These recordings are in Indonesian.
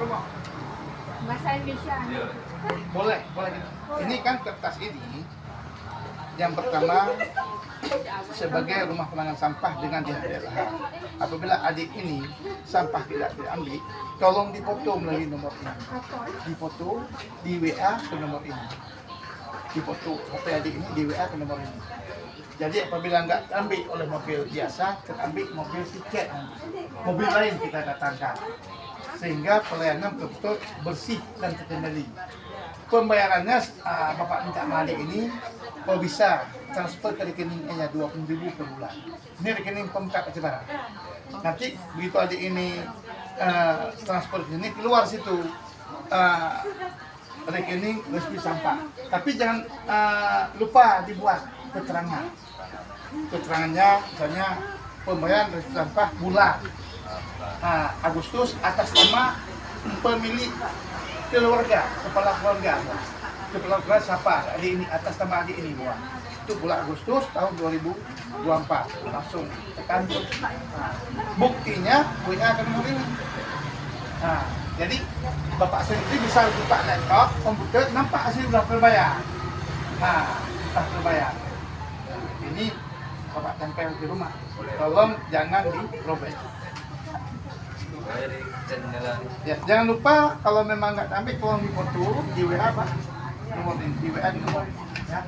rumah. Bahasa Indonesia. Boleh. Ini kan kertas ini yang pertama sebagai rumah penanganan sampah dengan DHLH. Apabila adik ini sampah tidak diambil, tolong dipoto melalui nomor ini. Dipoto di WA ke nomor ini. Dipoto HP adik ini di WA ke nomor ini. Jadi apabila nggak ambil oleh mobil biasa, terambil mobil tiket, mobil lain kita datangkan, sehingga pelayanan betul-betul bersih dan terkendali. Pembayarannya Bapak minta sama adik ini, kalau bisa transfer ke rekeningnya 20.000 per bulan. Ini rekening Pemkab Aceh Barat. Nanti begitu adik ini transfer ke sini, keluar situ rekening resmi sampah. Tapi jangan lupa dibuat keterangan. Keterangannya misalnya pembayaran resmi sampah bulan Agustus atas nama pemilik keluarga, kepala keluarga siapa? Adik ini atas nama adik ini buat. Itu bulan Agustus tahun 2024 langsung tekan. Buktinya WA ke nomor ini. Jadi Bapak sendiri bisa buka laptop, komputer, nampak hasil sudah terbayar. Sudah terbayar. Ini Bapak tempel di rumah. Tolong jangan dirobek. Ya, jangan lupa kalau memang nggak ambil tolong dipoto di WA Pak. Nomor ini, di WA di nomor ini. Ya.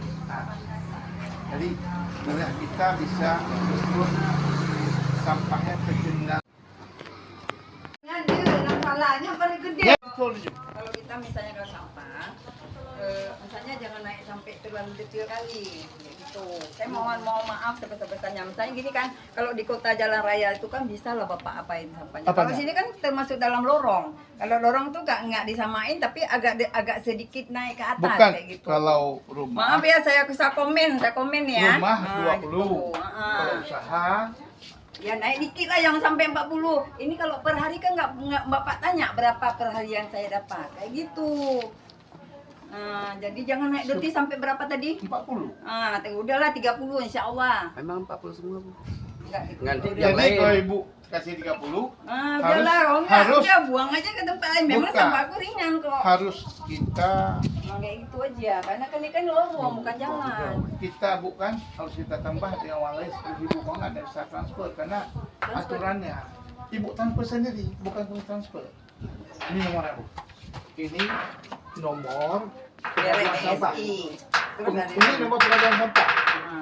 Jadi kita bisa terus sampahnya terkendali. Salahnya paling gede. Ya, betul. Kalau kita misalnya kalau sampah, misalnya jangan naik sampai terlalu detail kali, gitu. Saya mohon maaf sebesar-besarnya. Misalnya gini kan, kalau di kota jalan raya itu kan bisa lah Bapak apain sampahnya. Kalau sini kan termasuk dalam lorong. Kalau lorong tuh nggak disamain, tapi agak sedikit naik ke atas. Bukan, kayak gitu. kalau rumah. Maaf ya, saya komen ya. Rumah 20. Gitu. Kalau usaha. Ya naik dikit lah, yang sampai 40. Ini kalau per hari kan nggak Bapak tanya berapa per hari yang saya dapat, kayak gitu. Jadi jangan naik doti sampai berapa tadi? 40. Udahlah 30 insya Allah. Memang 40 semua, Bu. Enggak. Ganti Udah. dia. Jadi kalau Ibu kasih 30, Udahlah, harus udah buang aja ke tempat lain. Memang Bukan. sampahku ringan kok. harus kita Kayak gitu aja, karena kan ini kan lorong bukan jalan. bukan harus kita tambah dengan uang lain 10.000 kalau nggak ada bisa transfer karena aturannya Ibu transfer sendiri bukan kami transfer. Ini nomor aku. Ini nomor pengadaan sampah. BRSI. Ini nomor pengadaan sampah.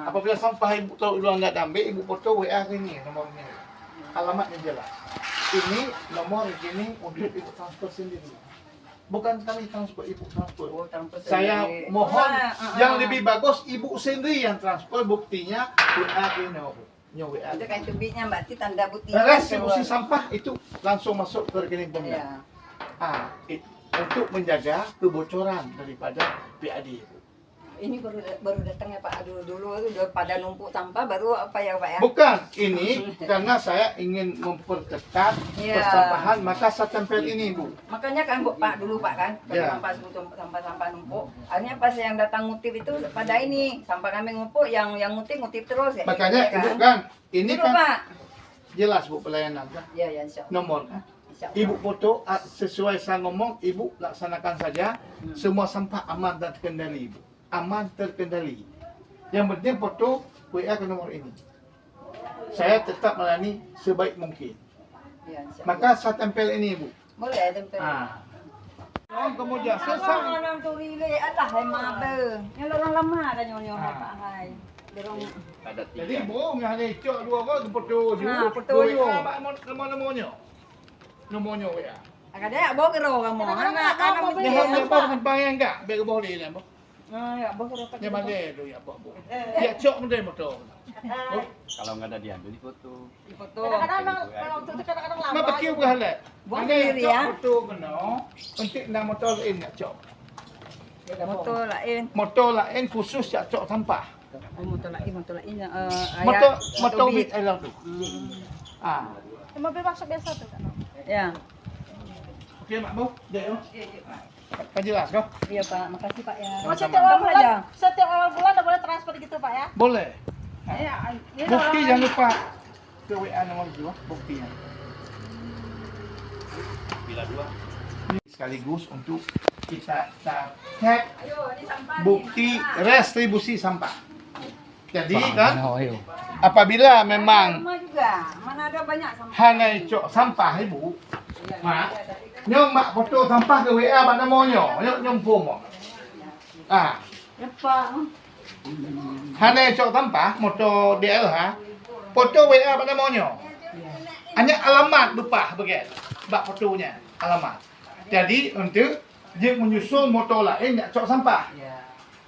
Apabila sampah Ibu tahu udah nggak ambil, Ibu foto WA ke ini nomornya. Alamatnya jelas. Ini nomor rekening untuk Ibu transfer sendiri. Bukan kami transfer, Ibu transfer. Saya mohon yang lebih bagus Ibu sendiri yang transfer, buktinya WA ke nomor. WA. Itu kan tubiknya Mbak Ti, tanda bukti. Restitusi sampah itu langsung masuk ke rekening Pemda. Iya. Untuk menjaga kebocoran daripada PAD. Ini baru datang ya Pak, dulu udah pada numpuk sampah baru apa ya Pak ya? Bukan, ini karena saya ingin memperketat persampahan, maka saya tempel ini Bu. Makanya kan Pak dulu Pak kan, Ya. sampah numpuk. Akhirnya pas yang datang ngutip itu pada ini sampah kami ngumpuk, yang ngutip terus ya. Makanya gitu, Ibu kan, ini dulu, kan Pak. jelas Bu pelayanan kan, Ya insya Allah. nomor kan. Insya Allah. Ibu foto sesuai saya ngomong, Ibu laksanakan saja. Semua sampah aman dan terkendali Ibu. Aman terkendali. Yang penting foto WA ke nomor ini. Saya tetap melayani sebaik mungkin. Ya, insya Allah. Maka saya tempel ini Ibu. Boleh tempel. Kemudian Sama selesai. orang tu rile alah hai mabe. Yang orang lama kan nyonya Pak hai. Dorong. Ada Jadi 3. bohong yang ada cok dua orang foto dia. Foto yo. Nomornya. Nomornya WA. Ada bawa ke kamu. Anak Dia mau apa bayang enggak? Biar boleh lah. ya bawa ke Dia mana tu ya Pak Bu. Dia cok mendem motor. Kalau nggak ada diambil di foto. di foto. Kadang-kadang untuk itu kadang-kadang lama. Mak pakai ke halal. Buang Ada sendiri, ya. foto kena. Untuk nak motor lain nak cok. Motor lain. Motor lain khusus nak cok sampah. Motor lain. Motor bit alam tu. Mobil masuk biasa tuh kan. Ya. Okey Mak Bu. Dek. Kan jelas kau? Iya Pak, makasih Pak ya. Oh, Sama-sama. setiap awal bulan udah boleh transfer gitu Pak ya? Boleh. Ya, Bukti jangan lupa ke WA nomor 2 buktinya. Bila 2. Sekaligus untuk kita cek Ayo, ini sampah nih, bukti sampah. restribusi sampah. Jadi kan apabila memang Rumah juga, mana ada banyak sampah. hanya cok sampah ibu, mak, nyom mak foto sampah ke WA pada monyo, nyom pomo. Ah, Apa? hanya cok sampah, moto DLH, foto WA pada monyo. Hanya alamat lupa begitu, bak fotonya alamat. Jadi untuk dia menyusul motor lain nak cok sampah.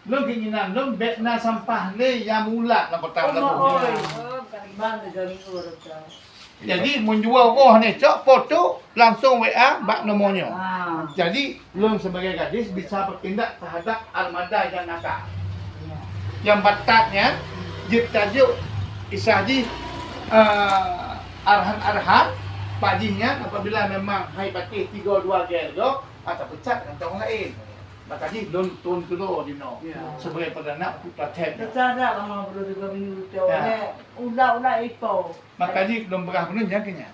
Belum keinginan, belum bekna sampah ni yang mula nak petang Oh, dah. bang, 3 minggu dah. Jadi menjual roh ni cok foto langsung WA bak nomornya. Ah, Jadi belum sebagai gadis bisa bertindak terhadap armada yang nakal. Yang batatnya dia tajuk isaji arahan-arahan pajinya apabila memang hai pati 32 gergo atau pecat dengan orang lain. Maka dia belum turun dulu dino sebagai perdana untuk paten. Secara lama perlu 3 minggu tu. Ya. Udah itu. Maka dia belum berah penuh jangkanya.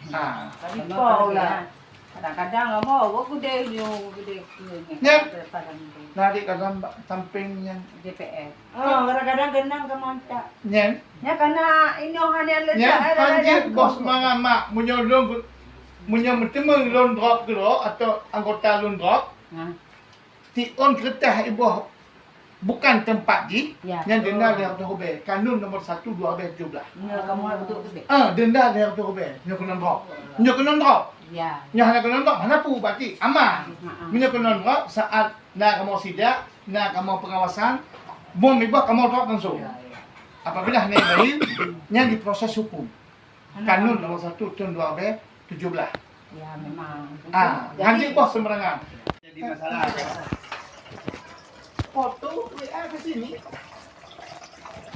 Ah, Tadi kau lah. Kadang-kadang mau aku gede ni, gede ni. Ya. nari ke samping yang DPR. Oh, kadang-kadang genang ke mantak. nyen. Ya karena ini orang yang letak Nyen, ada anjir bos mak menyolong bertemu loan drop dulu atau anggota loan drop. Ti on kertas ibu bukan tempat ji Ya. yang denda dia tu hobe. Kanun nomor 1 2017. Ni kamu betul betul. Denda dia tu hobe. Nyo kena drop. Nyo kena drop. Ya. Nyo hanya kena drop. Mana pu berarti aman. Nyo kena drop saat nak kamu sidak, nak kamu pengawasan, bom ibu kamu drop langsung. Apabila hanya lain yang diproses hukum. Kanun nomor 1 tahun 2017. Ya memang. Anjing bos sembarangan. Jadi masalah foto WA ke sini,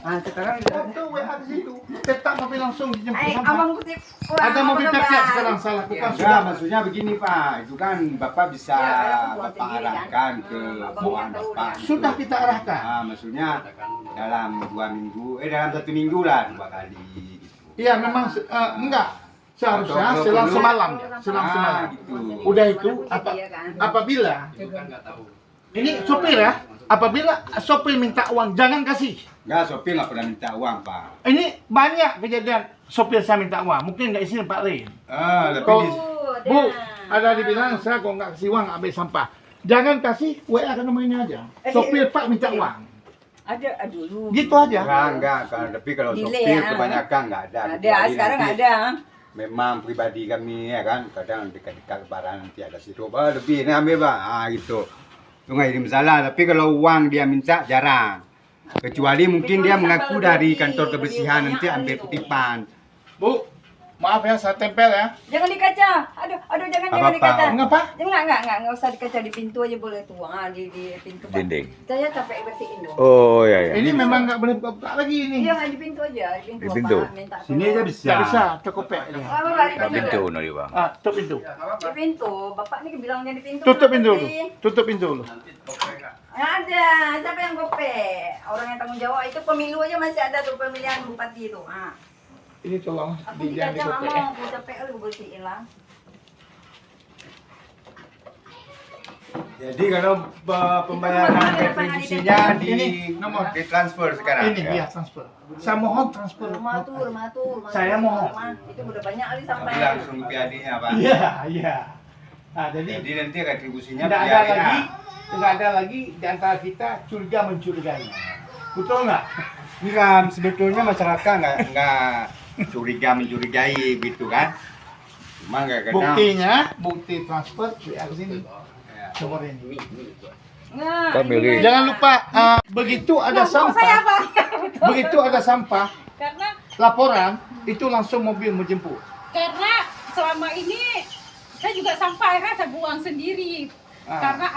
Sekarang foto WA ke situ, tetap mobil langsung dijemput sampai. abang kutip. Ada mobil pepet sekarang saya lakukan Ya, sudah. maksudnya begini Pak, itu kan Bapak bisa Ya, buat Bapak sendiri, kan? arahkan ke Abang bawahan yang tahu Bapak. dia. Sudah kita arahkan. Maksudnya dalam 2 minggu, dalam 1 minggu lah 2 kali. Gitu. Iya memang enggak. Seharusnya Atau selang perlu- semalam ya, selang semalam. Gitu. Udah itu apabila ini sopir ya, apabila sopir minta uang jangan kasih. Enggak, sopir nggak pernah minta uang Pak. Ini banyak kejadian sopir saya minta uang, mungkin nggak isi tempat lain. Tapi Kau- di, Bu, ada dibilang saya kok nggak kasih uang nggak ambil sampah. Jangan kasih WA ke nomor ini aja. Sopir Pak minta uang. Ada dulu. Gitu aja. enggak, tapi kalau Delay, sopir ya. kebanyakan nggak ada. Ada, Kecuali sekarang nanti ada. Memang pribadi kami ya kan, kadang dekat-dekat lebaran nanti ada sirup, lebih ini ambil Pak, gitu. Itu nggak jadi masalah, tapi kalau uang dia minta jarang. Kecuali mungkin dia mengaku dari kantor kebersihan nanti ambil kutipan. Bu, maaf ya saya tempel ya. Jangan di kaca. Aduh jangan Apa-apa. di kaca. Mengapa? Enggak usah di kaca, di pintu aja boleh tuh. Di pintu. Pak. Dinding. Saya capek bersihin dong. Oh ya ya. Ini memang nggak boleh buka lagi ini. Iya, nggak di pintu aja, di pintu. Di pintu. Pak, minta Sini tolong. aja bisa. Nggak bisa, cukup ya. Oh, Bapak, di Pak pintu nari bang. Tutup pintu. Di pintu. Bapak nih bilangnya di pintu. Tutup kenapa pintu dulu. sih? Tutup pintu dulu. Ada, siapa yang gope? Orang yang tanggung jawab itu pemilu aja masih ada tuh pemilihan bupati itu. Ini tolong Aku di di jangan kaca nggak dikopek. mau, aku capek lu bersihin lah. Jadi kalau pembayaran retribusinya Ini nomor. ditransfer sekarang. Ini dia transfer. Saya mohon transfer. Rumah tuh. Saya tuh, mohon. rumah. Itu udah banyak kali Tapi sampai. langsung PAD-nya Pak. Iya, iya. Nah, jadi Jadi nanti retribusinya tidak ada PAD-nya. lagi, tidak ada lagi di antara kita curiga mencurigai. Betul nggak? Ini kan sebetulnya masyarakat nggak curiga mencurigai gitu kan. Cuma nggak kadang. Buktinya, bukti transfer WA ke sini. Ya. Nomor ini. Nah, Kami ini beli. kan- Jangan lupa begitu ada Nah, mau saya sampah, apa? begitu ada sampah, Karena laporan itu langsung mobil menjemput. karena selama ini saya juga sampah akhirnya saya buang sendiri. Karena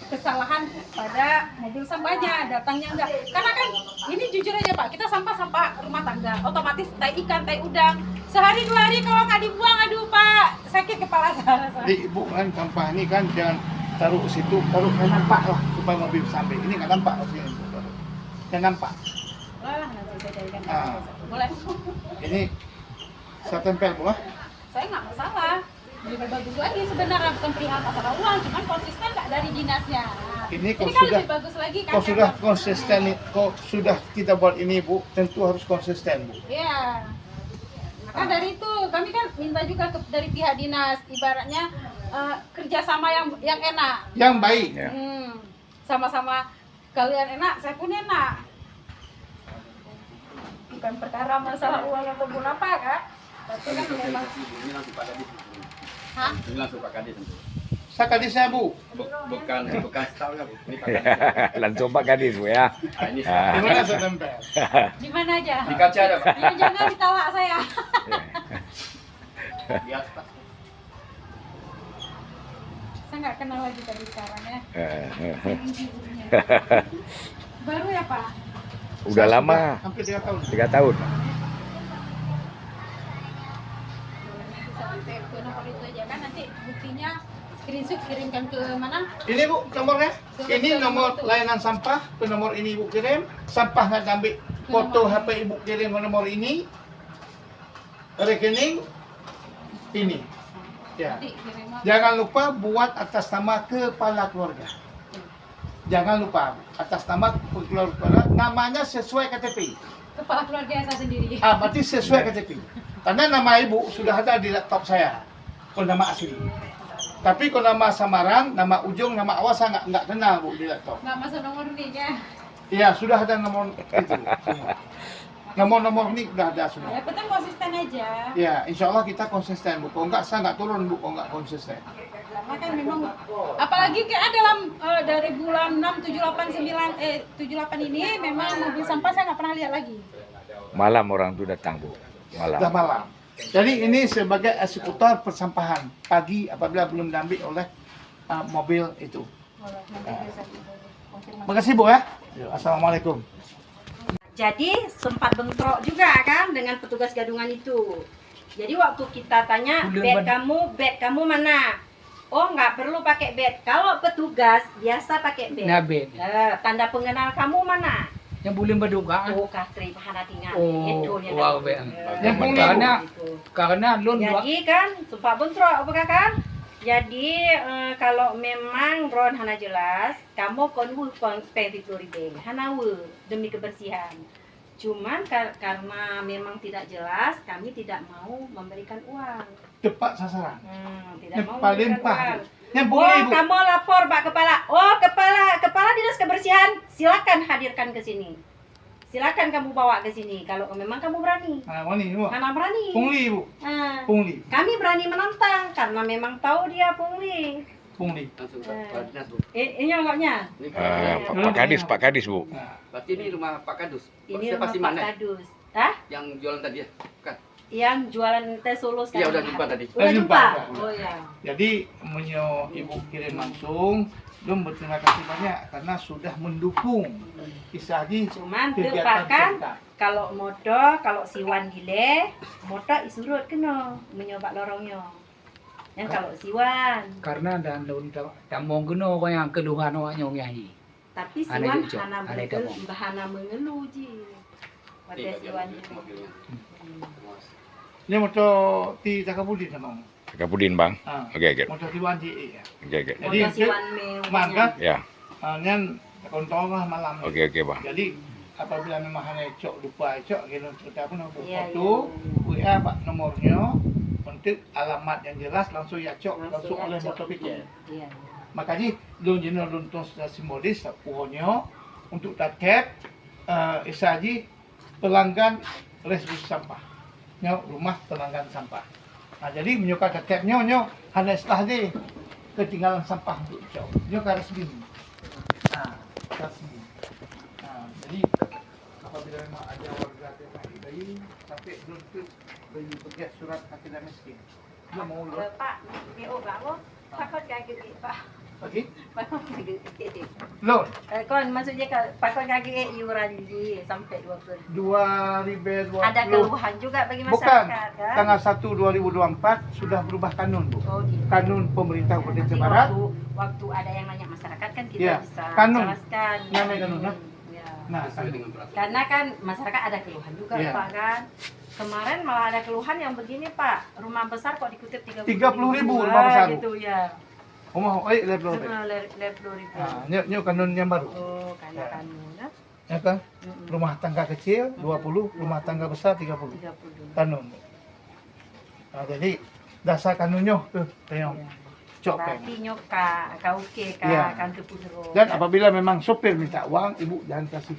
kesalahan pada mobil sampahnya datangnya enggak. Karena kan ini jujur aja Pak, kita sampah rumah tangga, otomatis tai ikan, tai udang. Sehari 2 hari kalau nggak dibuang, aduh Pak, sakit kepala saya. Jadi ibu kan sampah ini kan jangan taruh ke situ, taruh kayak nampak lah supaya mobil sampai. Ini nggak nampak sini. Jangan nampak. Wah, nanti saya carikan Ah. satu. Boleh? Ini saya tempel bu. Saya nggak masalah. lebih bagus lagi sebenarnya, bukan perihal masalah uang, cuman konsisten nggak dari dinasnya. Nah, Ini kan sudah- lebih bagus lagi kan. Kau sudah konsisten, kau sudah kita buat ini Bu, tentu harus konsisten Bu. Iya. Maka dari itu kami kan minta juga dari pihak dinas, ibaratnya kerjasama yang enak. Yang baik. Ya. Sama-sama kalian enak, saya pun enak. Bukan perkara masalah uang ataupun apa kan, tapi kan memang. Ini langsung Pak Kadis. Hah? Ini langsung Pak Kadis. Saya kadisnya Bu. Bukan staff ya, Bu. Ini Pak Kadis. Langsung Pak Kadis Bu ya. Nah, ini Di mana saya tempel? Di mana aja? di kaca ada, Pak. Ya, jangan ditalak saya. Di atas. Saya nggak kenal lagi dari sekarang ya. Ibu-ibunya. Baru ya Pak? Udah Saya lama, sudah hampir 3 tahun. 3 tahun. Sampai ke nomor itu aja kan, nanti buktinya screenshot kirimkan ke mana? Ini Bu nomornya. Ini nomor layanan sampah. Ke nomor ini Ibu kirim. Sampah nggak ambil foto HP Ibu kirim ke nomor ini. Rekening ini. Ya. Nanti kirim. Jangan lupa buat atas nama kepala keluarga. Jangan lupa atas nama kepala keluarga. Namanya sesuai KTP. Kepala keluarga saya sendiri. Berarti sesuai KTP. Karena nama ibu sudah ada di laptop saya. Kalau nama asli. Tapi kalau nama samaran, nama ujung, nama awal saya nggak kenal Bu di laptop. Nggak masuk nomor nih ya. Iya, sudah ada nomor itu. Semua. Nomor-nomor ini sudah ada Ya semua. penting konsisten aja. Ya, insya Allah kita konsisten Bu. Kalau nggak saya nggak turun Bu, kalau nggak konsisten. Karena kan memang apalagi kayak dalam dari bulan 6, 7, 8, 9, 7, 8 ini memang mobil sampah saya nggak pernah lihat lagi. Malam orang tuh datang Bu. Sudah Malam. malam. Jadi ini sebagai eksekutor persampahan pagi apabila belum diambil oleh mobil itu. Nanti bisa konfirmasi. Makasih Bu ya. Assalamualaikum. Jadi sempat bentrok juga kan dengan petugas gadungan itu. Jadi waktu kita tanya bed kamu mana? Oh nggak perlu pakai bed. Kalau petugas biasa pakai bed. Nah, bed. Tanda pengenal kamu mana? Yang boleh berdoa. Oh katri bahana tinggal. Oh, Itu dia wow, tadi. Ben. Yang pungli, Karena lon dua. Jadi kan sempat bentrok apa kan? Jadi kalau memang Ron hana jelas, kamu konwu pevit loribeng, hana demi kebersihan. Cuman karena memang tidak jelas, kami tidak mau memberikan uang. Tepat sasaran. Tidak Yang mau paling memberikan pah. uang. Yang Oh, boleh Bu. kamu lapor Pak Kepala. Oh, kepala dinas kebersihan, silakan hadirkan ke sini. Silakan kamu bawa ke sini kalau memang kamu berani. Mana Bu? Karena berani. Pungli Bu. Nah, Pungli. kami berani menantang karena memang tahu dia pungli. Pungli. Ini enggaknya. Pak Kadis, Pak Kadis Bu. Nah, Berarti ini rumah Pak Kadus. Ini Siapa rumah sih Pak mana? Kadus. Hah? Yang jualan tadi ya? Bukan. Yang jualan teh Solo Iya sekarang. udah jumpa tadi. Udah jumpa? Udah. Oh ya. jadi Ibu kirim langsung. Belum berterima kasih banyak karena sudah mendukung Isaji Cuman kegiatan terpakan kita. kalau modo, kalau siwan gile, modo isurut kena menyoba lorongnya. Yang kalau siwan, Karena dan lon tak mau geno kau yang keluhan awaknya nyahi. tapi Aneh siwan juga, hana aneh mengeluh, kamu. bahana mengeluh ji. Pada Iya, siwan iya, mobilnya. Ini motor di Takabudi sama. Kapudin Bang. Oke, oke. Motor di Wanji ya. Oke, oke. Jadi Modo siwan maka mewahnya. Ya. nyan kontrol lah malam. Oke, oke Bang. Jadi apabila memang hanya cok lupa cok gitu kita pun aku Iya, foto iya. WA Pak nomornya untuk alamat yang jelas langsung ya cok langsung ya, oleh Cok. motor pikir. Iya. Makanya lun jenis lun tos simbolis puhonyo untuk target isaji pelanggan resbus sampah. Nyo rumah pelanggan sampah. Nah jadi menyuka targetnya nyo hanya setelah deh ketinggalan sampah untuk cok. Nyo ke resmi. Nah, resmi. Nah, jadi apabila memang ada warga yang bayi sampai belum tu bayi pergi surat akidah miskin. Dia mau lo Pak, PO kamu, pakot kaki Pak. lagi Pakot kaki. lo Kon maksudnya pakot kaki iuran ji sampai 20. 2020. Ada keluhan juga bagi Bukan. masyarakat kan? Tanggal 1 2024 sudah berubah kanun, Bu. Oh, gitu. Kanun pemerintah Kabupaten Nanti Barat. waktu ada yang nanya masyarakat kan kita Iya, bisa kanun. jelaskan. Namanya kanun, nah. Ya. Nah, Sesuai dengan peraturan. Karena kan masyarakat ada keluhan juga Iya. Pak kan. Kemarin malah ada keluhan yang begini Pak, rumah besar kok dikutip 30.000 rumah besar, Bu? gitu ya. Rumah lebih. Lebih ribu. Nyok kanun yang baru. Oh, karena kanunnya Ya kan? Rumah tangga kecil 20, rumah tangga besar 30. 30. Kanun. Nah, jadi dasar kanunnya tuh tengok. Cok peng. Berarti nyok kauke Iya. kan kepudro. Dan apabila memang sopir minta uang, ibu jangan kasih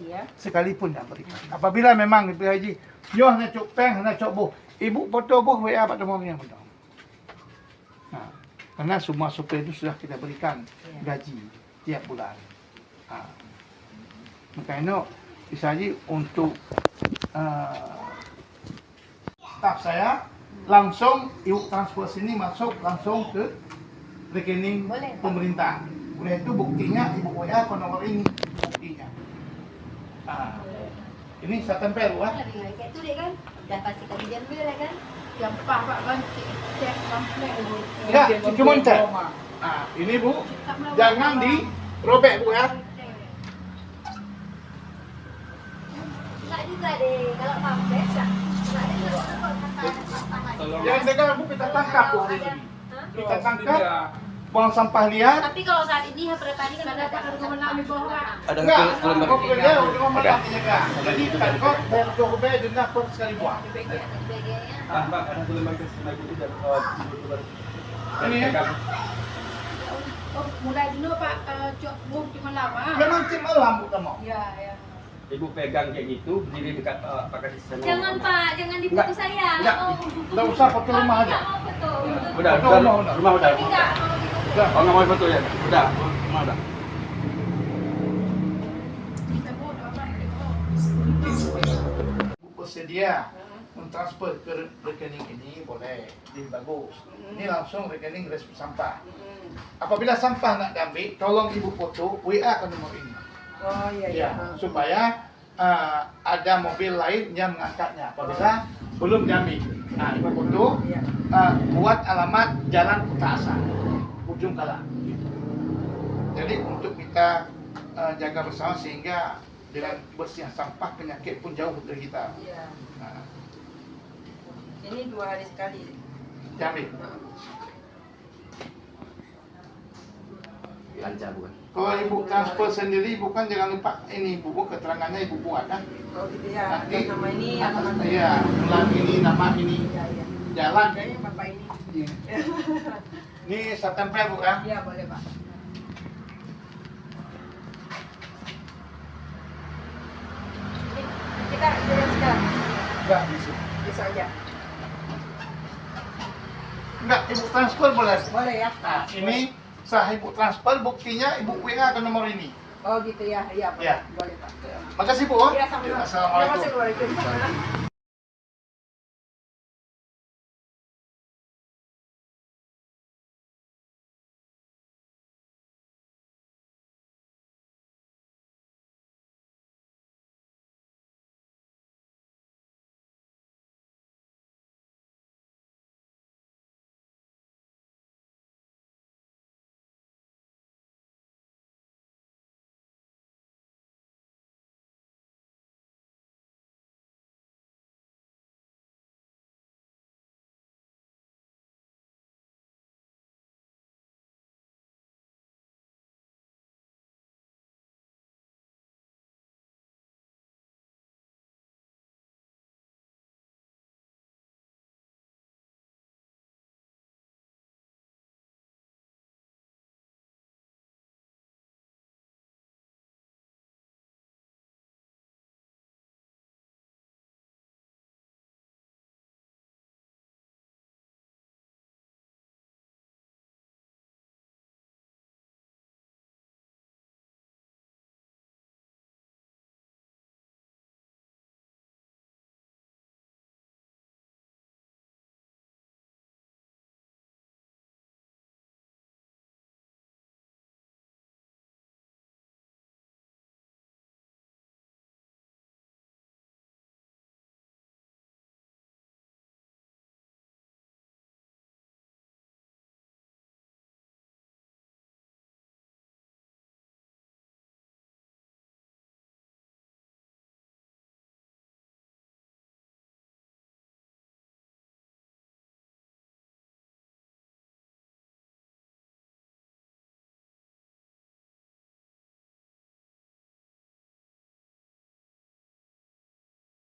ya. sekalipun jangan berikan. Apabila memang ibu haji, nyoh hanya cok peng, hanya cok boh, ibu foto boh WA pada nomornya betul. Nah, karena semua sopir itu sudah kita berikan gaji tiap bulan. Nah, makanya bisa haji untuk staf saya langsung ibu transfer sini masuk langsung ke rekening pemerintah. Oleh itu buktinya ibu WA ke nomor ini buktinya. Ah, ini saya tempel wah. Kayak itu deh kan, dah pasti kali jam dulu lah kan. Gampang Pak kan cek komplek ini. Ya, cuma cek. Ah, ini Bu, jangan dirobek Bu ya. Enggak juga deh, kalau pampres ya. Enggak ada juga kalau kata Yang dengan Bu kita tangkap Bu hari ini. Kita tangkap buang sampah liar. Tapi kalau saat ini pada tadi kan ada kewenangan di bawah Pak. Ada Enggak, kelembagaan. kok kerja udah mematangnya kan. Jadi tangkap dan dirobek denda per sekali buang. BG-nya. Ada kelembagaan lagi tidak. Ini ya. Oh, mulai dulu Pak, cok bu cuma lama. Memang tim alam Bu mau. Ya, ya. Ibu pegang kayak gitu, berdiri dekat Pak Kadis. Jangan Pak, jangan diputus saya. Enggak, enggak usah foto rumah aja. Udah, Foto rumah udah. rumah udah. Enggak. Udah. Oh, nggak mau foto ya? Udah, rumah udah. Kita bu apa? Bu bersedia mentransfer ke rekening ini boleh, ini bagus. Ini langsung rekening respon sampah. Apabila sampah nak diambil, tolong ibu foto WA ke nomor ini. Oh iya Ya, supaya ada mobil lain yang mengangkatnya. Apabila belum diambil, nah ibu foto buat alamat Jalan Kota Asa, ujung Kalang. Jadi untuk kita jaga bersama sehingga dengan bersih sampah penyakit pun jauh dari kita. Iya. Nah, Ini 2 hari sekali. diambil. Lancar bukan? Kalau ibu transfer sendiri bukan jangan lupa ini ibu keterangannya ibu buat kan. Oh gitu ya. Nanti Atas nama ini, atas nama ini. Iya, bulan ini nama ini Iya, iya. jalan. Kayaknya Bapak ini. Ini saya tempel Bu ya. Iya, boleh Pak. Ini kita jalan sekarang. Enggak bisa. Bisa aja. Enggak, ibu transfer boleh. Boleh ya. Nah, ini sah ibu transfer buktinya ibu WA ke nomor ini. Oh gitu ya. Iya, boleh. Iya. Boleh Pak. Makasih Bu. Iya, sama-sama. Assalamualaikum. Assalamualaikum.